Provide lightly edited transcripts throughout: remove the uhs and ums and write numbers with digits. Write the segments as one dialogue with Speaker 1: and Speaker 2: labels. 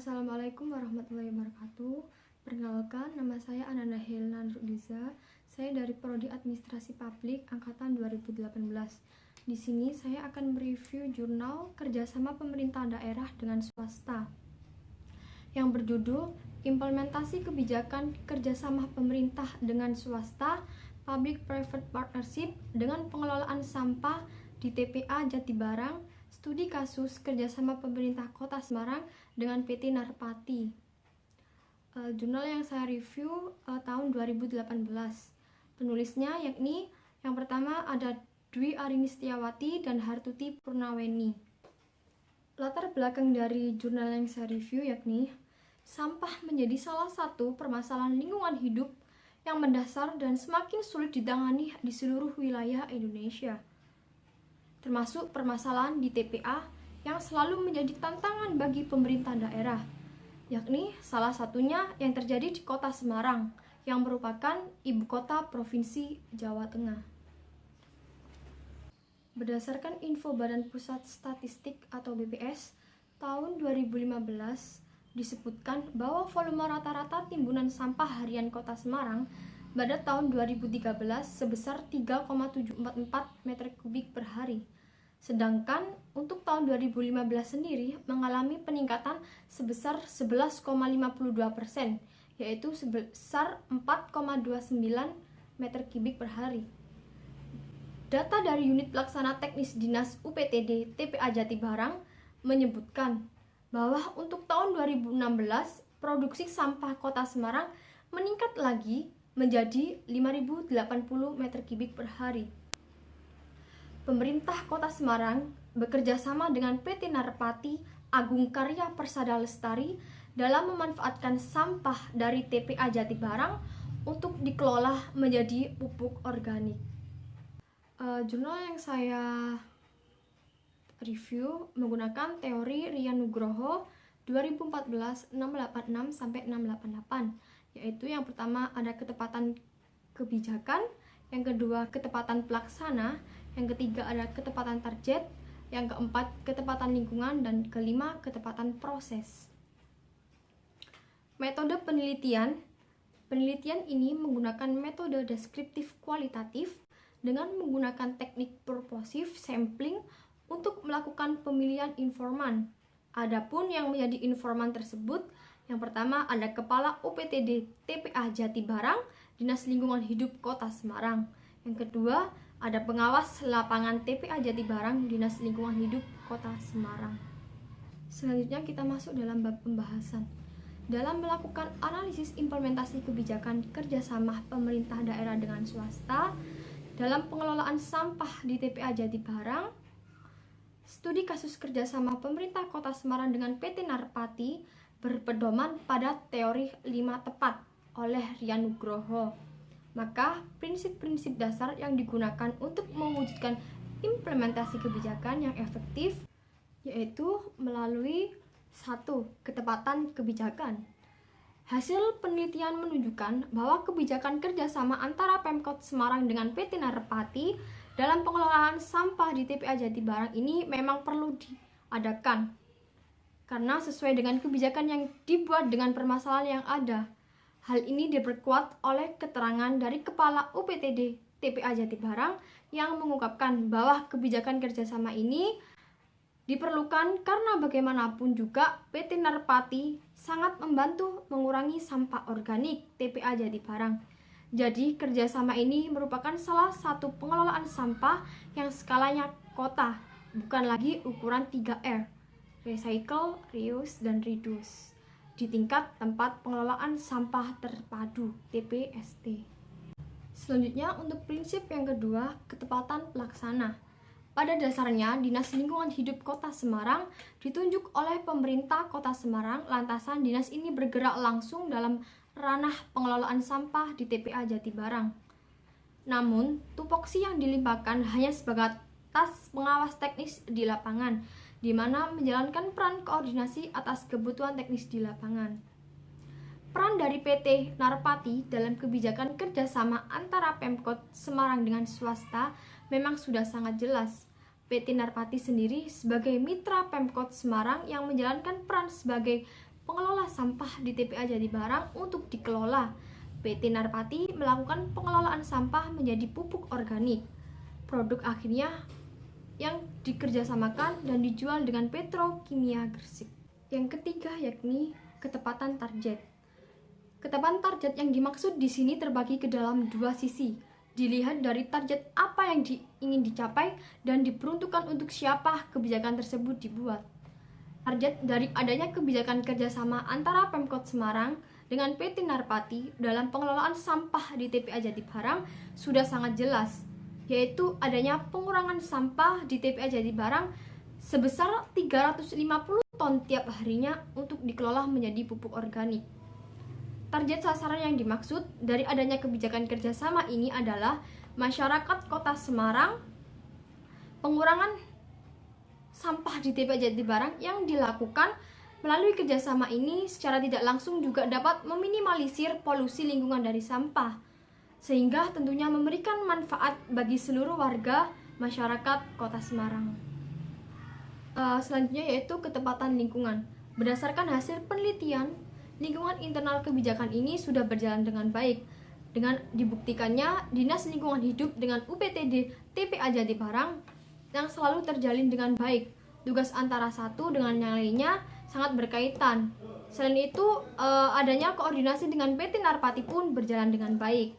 Speaker 1: Assalamualaikum warahmatullahi wabarakatuh. Perkenalkan, nama saya Ananda Helena Nurdiza. Saya dari Prodi Administrasi Publik Angkatan 2018. Di sini saya akan mereview jurnal kerjasama pemerintah daerah dengan swasta yang berjudul Implementasi Kebijakan Kerjasama Pemerintah dengan Swasta Public-Private Partnership dengan Pengelolaan Sampah di TPA Jatibarang. Studi kasus kerjasama pemerintah Kota Semarang dengan PT Narpati. Jurnal yang saya review tahun 2018. Penulisnya yakni yang pertama ada Dwi Arini Setiawati dan Hartuti Purnaweni. Latar belakang dari jurnal yang saya review yakni sampah menjadi salah satu permasalahan lingkungan hidup yang mendasar dan semakin sulit ditangani di seluruh wilayah Indonesia, termasuk permasalahan di TPA yang selalu menjadi tantangan bagi pemerintah daerah, yakni salah satunya yang terjadi di Kota Semarang, yang merupakan ibu kota Provinsi Jawa Tengah. Berdasarkan info Badan Pusat Statistik atau BPS, tahun 2015 disebutkan bahwa volume rata-rata timbunan sampah harian Kota Semarang pada tahun 2013 sebesar 3,744 meter kubik per hari. Sedangkan untuk tahun 2015 sendiri mengalami peningkatan sebesar 11,52%, yaitu sebesar 4,29 meter kubik per hari. Data dari Unit Pelaksana Teknis Dinas UPTD TPA Jatibarang menyebutkan bahwa untuk tahun 2016 produksi sampah Kota Semarang meningkat lagi menjadi 5.080 meter kubik per hari. Pemerintah Kota Semarang bekerja sama dengan PT Narpati Agung Karya Persada Lestari dalam memanfaatkan sampah dari TPA Jatibarang untuk dikelola menjadi pupuk organik. Jurnal yang saya review menggunakan teori Rian Nugroho 2014 686 sampai 688, yaitu yang pertama ada ketepatan kebijakan, yang kedua ketepatan pelaksana, yang ketiga ada ketepatan target, yang keempat ketepatan lingkungan, dan kelima ketepatan proses. Metode penelitian ini menggunakan metode deskriptif kualitatif dengan menggunakan teknik purposive sampling untuk melakukan pemilihan informan. Adapun yang menjadi informan tersebut, yang pertama ada Kepala UPTD TPA Jatibarang, Dinas Lingkungan Hidup Kota Semarang. Yang kedua ada pengawas lapangan TPA Jatibarang, Dinas Lingkungan Hidup Kota Semarang. Selanjutnya kita masuk dalam bab pembahasan. Dalam melakukan analisis implementasi kebijakan kerjasama pemerintah daerah dengan swasta dalam pengelolaan sampah di TPA Jatibarang, studi kasus kerjasama pemerintah Kota Semarang dengan PT Narpati berpedoman pada teori 5 tepat oleh Rian Nugroho. Maka prinsip-prinsip dasar yang digunakan untuk mewujudkan implementasi kebijakan yang efektif yaitu melalui 1. Ketepatan kebijakan. Hasil penelitian menunjukkan bahwa kebijakan kerjasama antara Pemkot Semarang dengan PT Narpati dalam pengelolaan sampah di TPA Jatibarang ini memang perlu diadakan karena sesuai dengan kebijakan yang dibuat dengan permasalahan yang ada. Hal ini diperkuat oleh keterangan dari Kepala UPTD TPA Jatibarang yang mengungkapkan bahwa kebijakan kerjasama ini diperlukan karena bagaimanapun juga PT Narpati sangat membantu mengurangi sampah organik TPA Jatibarang. Jadi kerjasama ini merupakan salah satu pengelolaan sampah yang skalanya kota, bukan lagi ukuran 3R, recycle, reuse, dan reduce, di tingkat tempat pengelolaan sampah terpadu TPST. Selanjutnya untuk prinsip yang kedua, ketepatan pelaksana. Pada dasarnya, Dinas Lingkungan Hidup Kota Semarang ditunjuk oleh pemerintah Kota Semarang, lantasan dinas ini bergerak langsung dalam ranah pengelolaan sampah di TPA Jatibarang. Namun, tupoksi yang dilimpahkan hanya sebatas pengawas teknis di lapangan, di mana menjalankan peran koordinasi atas kebutuhan teknis di lapangan. Peran dari PT Narpati dalam kebijakan kerjasama antara Pemkot Semarang dengan swasta memang sudah sangat jelas. PT Narpati sendiri sebagai mitra Pemkot Semarang yang menjalankan peran sebagai pengelola sampah di TPA Jatibarang untuk dikelola. PT Narpati melakukan pengelolaan sampah menjadi pupuk organik. Produk akhirnya yang dikerjasamakan dan dijual dengan Petrokimia Gresik. Yang ketiga yakni ketepatan target. Ketepatan target yang dimaksud di sini terbagi ke dalam dua sisi. Dilihat dari target apa yang ingin dicapai dan diperuntukkan untuk siapa kebijakan tersebut dibuat. Target dari adanya kebijakan kerjasama antara Pemkot Semarang dengan PT Narpati dalam pengelolaan sampah di TPA Jatibarang sudah sangat jelas, yaitu adanya pengurangan sampah di TPA Jatibarang sebesar 350 ton tiap harinya untuk dikelola menjadi pupuk organik. Target sasaran yang dimaksud dari adanya kebijakan kerjasama ini adalah masyarakat Kota Semarang. Pengurangan sampah di TPA Jatibarang yang dilakukan melalui kerjasama ini secara tidak langsung juga dapat meminimalisir polusi lingkungan dari sampah, sehingga tentunya memberikan manfaat bagi seluruh warga masyarakat Kota Semarang. Selanjutnya yaitu ketepatan lingkungan. Berdasarkan hasil penelitian, lingkungan internal kebijakan ini sudah berjalan dengan baik. Dengan dibuktikannya Dinas Lingkungan Hidup dengan UPTD TPA Jatibarang yang selalu terjalin dengan baik. Tugas antara satu dengan yang lainnya sangat berkaitan. Selain itu, adanya koordinasi dengan PT Narpati pun berjalan dengan baik.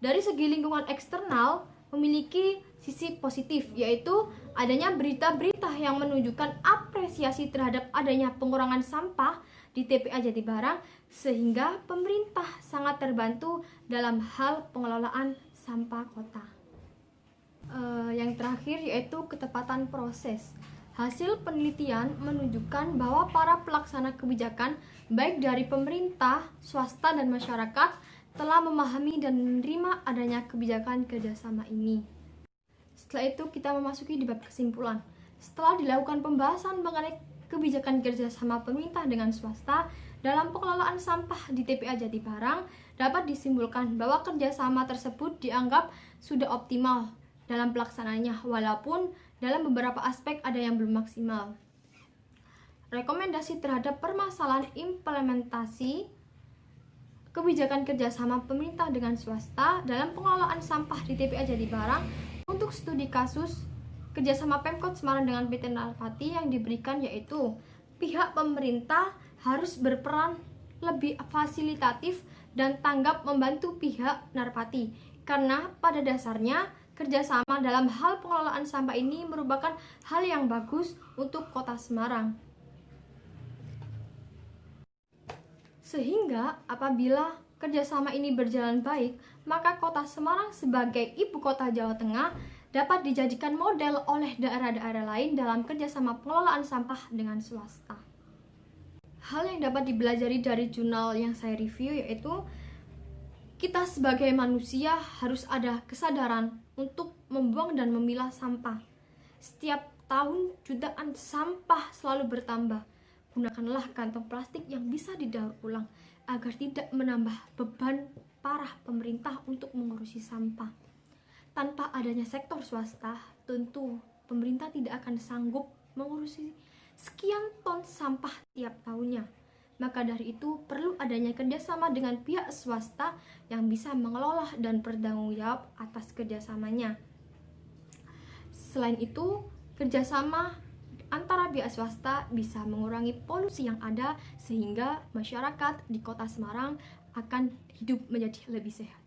Speaker 1: Dari segi lingkungan eksternal, memiliki sisi positif, yaitu adanya berita-berita yang menunjukkan apresiasi terhadap adanya pengurangan sampah di TPA Jatibarang, sehingga pemerintah sangat terbantu dalam hal pengelolaan sampah kota. Yang terakhir yaitu ketepatan proses. Hasil penelitian menunjukkan bahwa para pelaksana kebijakan baik dari pemerintah, swasta, dan masyarakat telah memahami dan menerima adanya kebijakan kerjasama ini. Setelah itu kita memasuki di bab kesimpulan. Setelah dilakukan pembahasan mengenai kebijakan kerjasama pemerintah dengan swasta dalam pengelolaan sampah di TPA Jatibarang, dapat disimpulkan bahwa kerjasama tersebut dianggap sudah optimal dalam pelaksanaannya, walaupun dalam beberapa aspek ada yang belum maksimal. Rekomendasi terhadap permasalahan implementasi kebijakan kerjasama pemerintah dengan swasta dalam pengelolaan sampah di TPA Jatibarang untuk studi kasus kerjasama Pemkot Semarang dengan PT Narpati yang diberikan yaitu pihak pemerintah harus berperan lebih fasilitatif dan tanggap membantu pihak Narpati, karena pada dasarnya kerjasama dalam hal pengelolaan sampah ini merupakan hal yang bagus untuk Kota Semarang. Sehingga apabila kerjasama ini berjalan baik, maka Kota Semarang sebagai ibu kota Jawa Tengah dapat dijadikan model oleh daerah-daerah lain dalam kerjasama pengelolaan sampah dengan swasta. Hal yang dapat dipelajari dari jurnal yang saya review yaitu kita sebagai manusia harus ada kesadaran untuk membuang dan memilah sampah. Setiap tahun jutaan sampah selalu bertambah. Gunakanlah kantong plastik yang bisa didaur ulang agar tidak menambah beban parah pemerintah untuk mengurusi sampah. Tanpa adanya sektor swasta, tentu pemerintah tidak akan sanggup mengurusi sekian ton sampah tiap tahunnya. Maka dari itu perlu adanya kerjasama dengan pihak swasta yang bisa mengelola dan bertanggung jawab atas kerjasamanya. Selain itu, kerjasama antara pihak swasta bisa mengurangi polusi yang ada sehingga masyarakat di Kota Semarang akan hidup menjadi lebih sehat.